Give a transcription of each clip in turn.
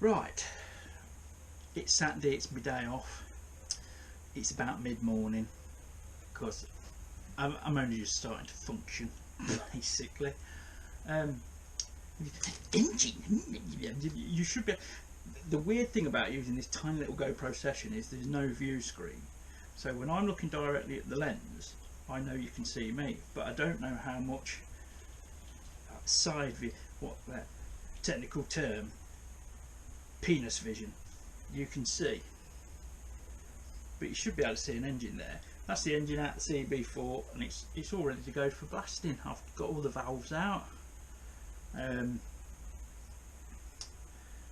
Right, it's Saturday, it's my day off. It's about mid-morning because I'm only just starting to function, basically. Engine, you should be. The weird thing about using this tiny little GoPro session is there's no view screen. So when I'm looking directly at the lens, I know you can see me, but I don't know how much side view, what that technical term, penis vision, you can see. But you should be able to see an engine there. That's the engine out the CB4, and it's all ready to go for blasting. I've got all the valves out.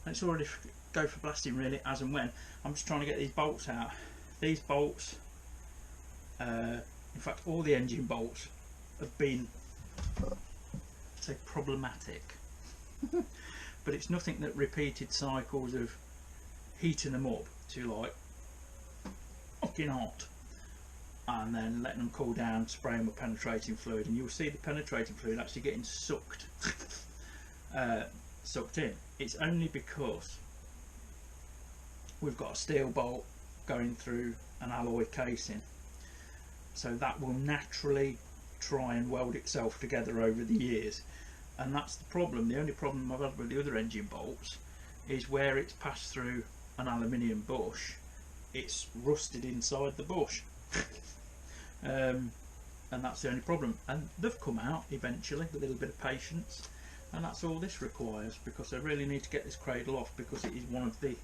It's already go for blasting really as and when. I'm just trying to get these bolts out. These bolts, in fact all the engine bolts have been, say, problematic. But it's nothing that repeated cycles of heating them up to like fucking hot and then letting them cool down, spraying them with penetrating fluid, and you'll see the penetrating fluid actually getting sucked sucked in. It's only because we've got a steel bolt going through an alloy casing, so that will naturally try and weld itself together over the years, and that's the problem. The only problem I've had with the other engine bolts is where it's passed through an aluminium bush, it's rusted inside the bush. And that's the only problem, and they've come out eventually with a little bit of patience, and that's all this requires, because I really need to get this cradle off, because it is one of the,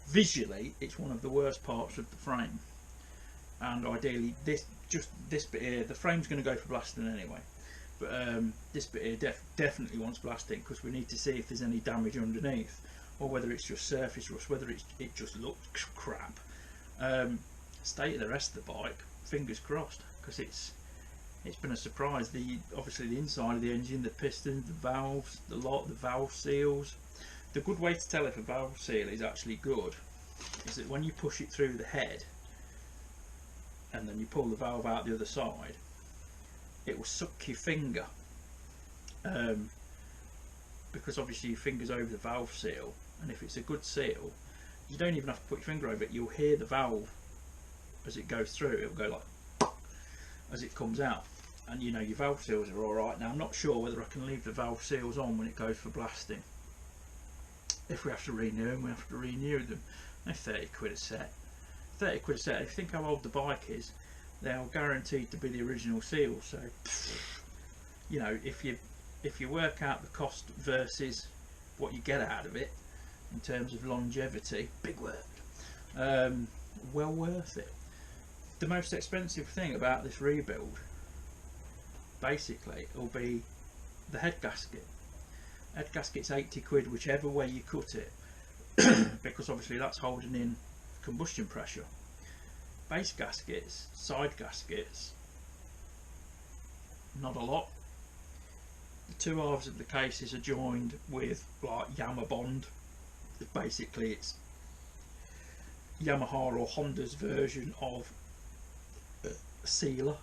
visually it's one of the worst parts of the frame, and ideally this bit here, the frame's going to go for blasting anyway, but this bit here definitely wants blasting, because we need to see if there's any damage underneath, or whether it's just surface rust, whether it just looks crap. State of the rest of the bike, fingers crossed, because it's been a surprise. Obviously the inside of the engine, the pistons, the valves, the valve seals. The good way to tell if a valve seal is actually good is that when you push it through the head and then you pull the valve out the other side, it will suck your finger, because obviously your finger's over the valve seal, and if it's a good seal you don't even have to put your finger over it, you'll hear the valve as it goes through, it'll go like as it comes out, and you know your valve seals are alright. Now I'm not sure whether I can leave the valve seals on when it goes for blasting. If we have to renew them, we have to renew them. They're 30 quid a set. 30 quid a set. If you think how old the bike is, they are guaranteed to be the original seal, so you know, if you work out the cost versus what you get out of it in terms of longevity, big word, well worth it. The most expensive thing about this rebuild basically will be the head gasket. Head gasket's 80 quid whichever way you cut it, because obviously that's holding in combustion pressure. Base gaskets, side gaskets, not a lot. The two halves of the cases are joined with like Yamaha bond. Basically it's Yamaha or Honda's version of sealer,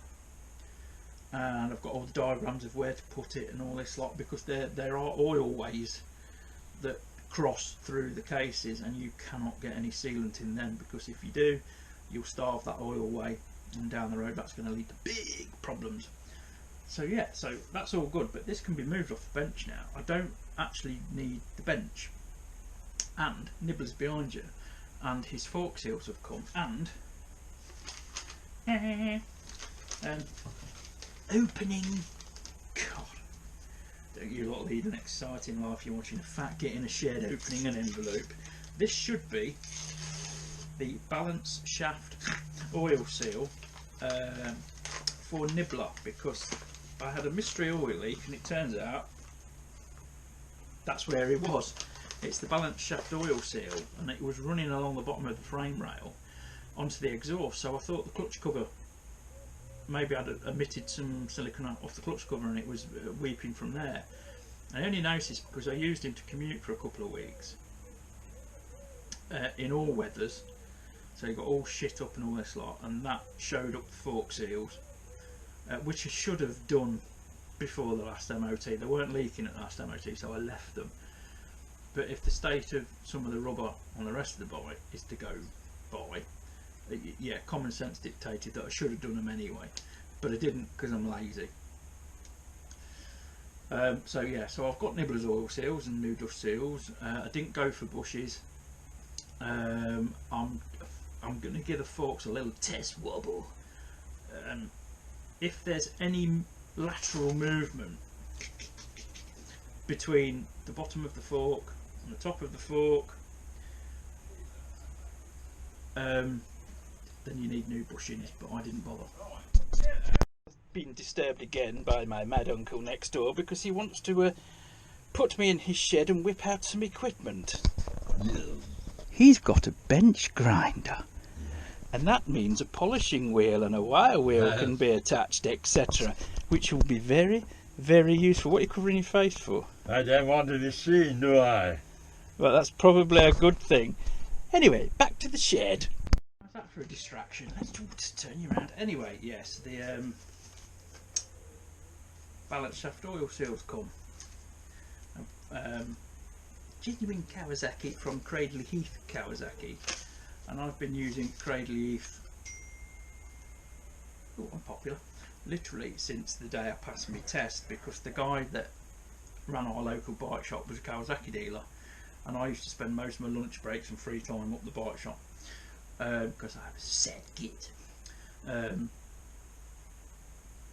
and I've got all the diagrams of where to put it and all this lot, because there are oil ways that cross through the cases and you cannot get any sealant in them, because if you do you'll starve that oil way, and down the road that's going to lead to big problems. So yeah, so that's all good, but this can be moved off the bench now. I don't actually need the bench, and Nibbler's behind you, and his fork seals have come, and opening. God, don't you lot lead an exciting life, you're watching a fat git in a shed opening an envelope. This should be the balance shaft oil seal for Nibbler, because I had a mystery oil leak and it turns out that's where it was. It's the balance shaft oil seal, and it was running along the bottom of the frame rail onto the exhaust, so I thought the clutch cover, maybe I'd emitted some silicone off the clutch cover and it was weeping from there. I only noticed because I used him to commute for a couple of weeks in all weathers, so he got all shit up and all this lot, and that showed up the fork seals, which I should have done before the last MOT. They weren't leaking at the last MOT, so I left them. but if the state of some of the rubber on the rest of the bike is to go by, yeah, common sense dictated that I should have done them anyway, but I didn't because I'm lazy. So yeah, so I've got Nibbler's oil seals and new dust seals. I didn't go for bushes. I'm going to give the forks a little test wobble. If there's any lateral movement between the bottom of the fork and the top of the fork, then you need new bushings, but I didn't bother. Been disturbed again by my mad uncle next door because he wants to put me in his shed and whip out some equipment. He's got a bench grinder, and that means a polishing wheel and a wire wheel can be attached, etc., which will be very, very useful. What are you covering your face for? I don't want to be seen, do I? Well, that's probably a good thing. Anyway, back to the shed. How's that for a distraction? Let's just turn you around. Anyway, yes, the balance shaft oil seals come. Genuine Kawasaki from Cradle Heath Kawasaki, and I've been using Cradle Heath, unpopular, literally since the day I passed my test, because the guy that ran our local bike shop was a Kawasaki dealer, and I used to spend most of my lunch breaks and free time up the bike shop because I was a sad kid.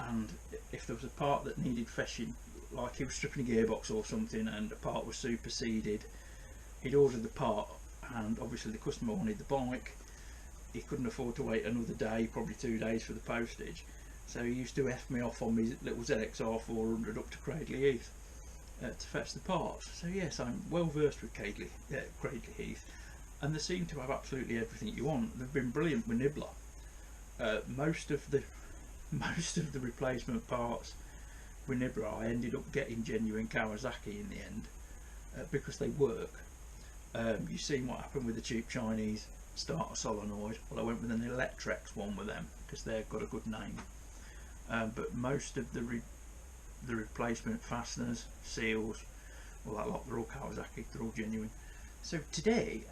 And if there was a part that needed fetching, like he was stripping a gearbox or something and the part was superseded, he'd order the part, and obviously the customer wanted the bike. He couldn't afford to wait another day, probably 2 days for the postage, so he used to F me off on my little ZXR 400 up to Cradle Heath to fetch the parts. So yes, I'm well versed with Cradle Heath, and they seem to have absolutely everything you want. They've been brilliant with Nibbler. Most of the replacement parts with Nibbler I ended up getting genuine Kawasaki in the end because they work. You've seen what happened with the cheap Chinese starter solenoid. Well, I went with an Electrex one with them because they've got a good name. But most of the replacement fasteners, seals, all that lot, they're all Kawasaki, they're all genuine. So today,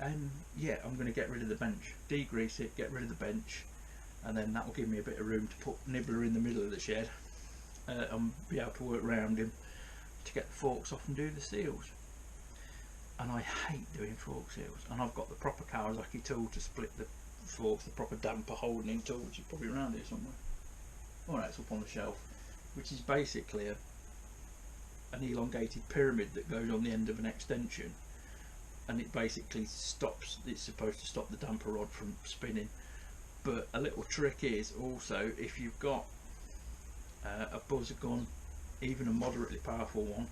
yeah, I'm going to get rid of the bench, degrease it, get rid of the bench, and then that will give me a bit of room to put Nibbler in the middle of the shed and be able to work around him to get the forks off and do the seals. And I hate doing fork seals, and I've got the proper Kawasaki tool to split the forks, the proper damper holding tool, which is probably around here somewhere. Alright, it's up on the shelf, which is basically an elongated pyramid that goes on the end of an extension, and it basically stops, it's supposed to stop the damper rod from spinning. But a little trick is also, if you've got a buzzer gun, even a moderately powerful one,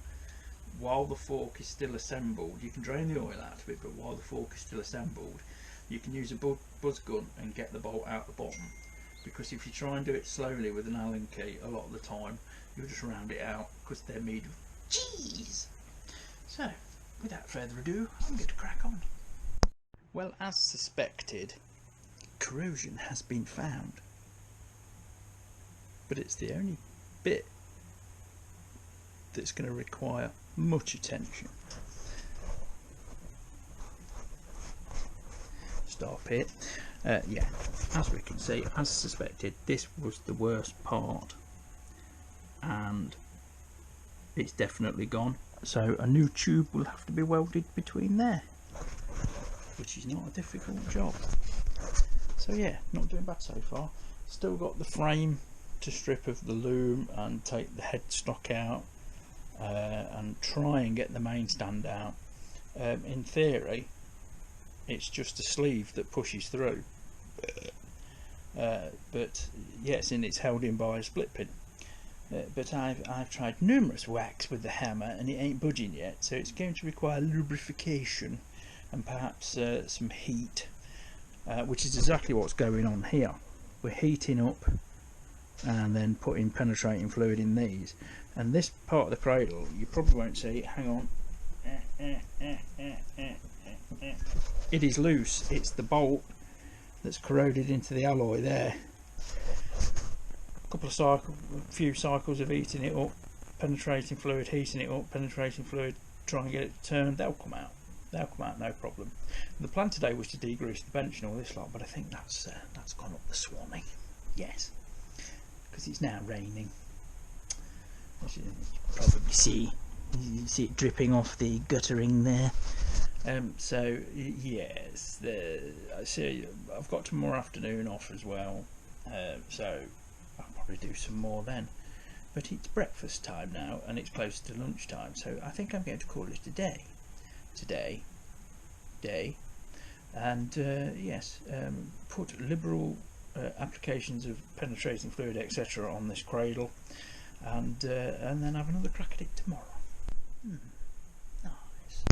while the fork is still assembled, you can drain the oil out of it, but while the fork is still assembled, you can use a buzz gun and get the bolt out the bottom. Because if you try and do it slowly with an Allen key, a lot of the time you'll just round it out because they're made of cheese. So, without further ado, I'm going to crack on. Well, as suspected, corrosion has been found, but it's the only bit that's going to require much attention. Stop it. Yeah, as we can see, as suspected, this was the worst part, and it's definitely gone. So a new tube will have to be welded between there, which is not a difficult job. So yeah, not doing bad so far. Still got the frame to strip of the loom and take the headstock out and try and get the main stand out. In theory, it's just a sleeve that pushes through, but yes, and it's held in by a split pin. But I've tried numerous whacks with the hammer and it ain't budging yet, so it's going to require lubrification and perhaps some heat, which is exactly what's going on here. We're heating up and then putting penetrating fluid in these, and this part of the cradle you probably won't see. Hang on. It is loose. It's the bolt that's corroded into the alloy there. A few cycles of heating it up, penetrating fluid, heating it up, penetrating fluid, try and get it turned, they'll come out. they'll come out no problem. The plan today was to degrease the bench and all this lot, but I think that's gone up the Swanee. Yes, because it's now raining. As you probably see, you see it dripping off the guttering there. So yes, I see I've got tomorrow afternoon off as well, so I'll probably do some more then. But it's breakfast time now and it's close to lunchtime, so I think I'm going to call it a day today. And yes, put liberal applications of penetrating fluid, etc. on this cradle, and then have another crack at it tomorrow. Nice.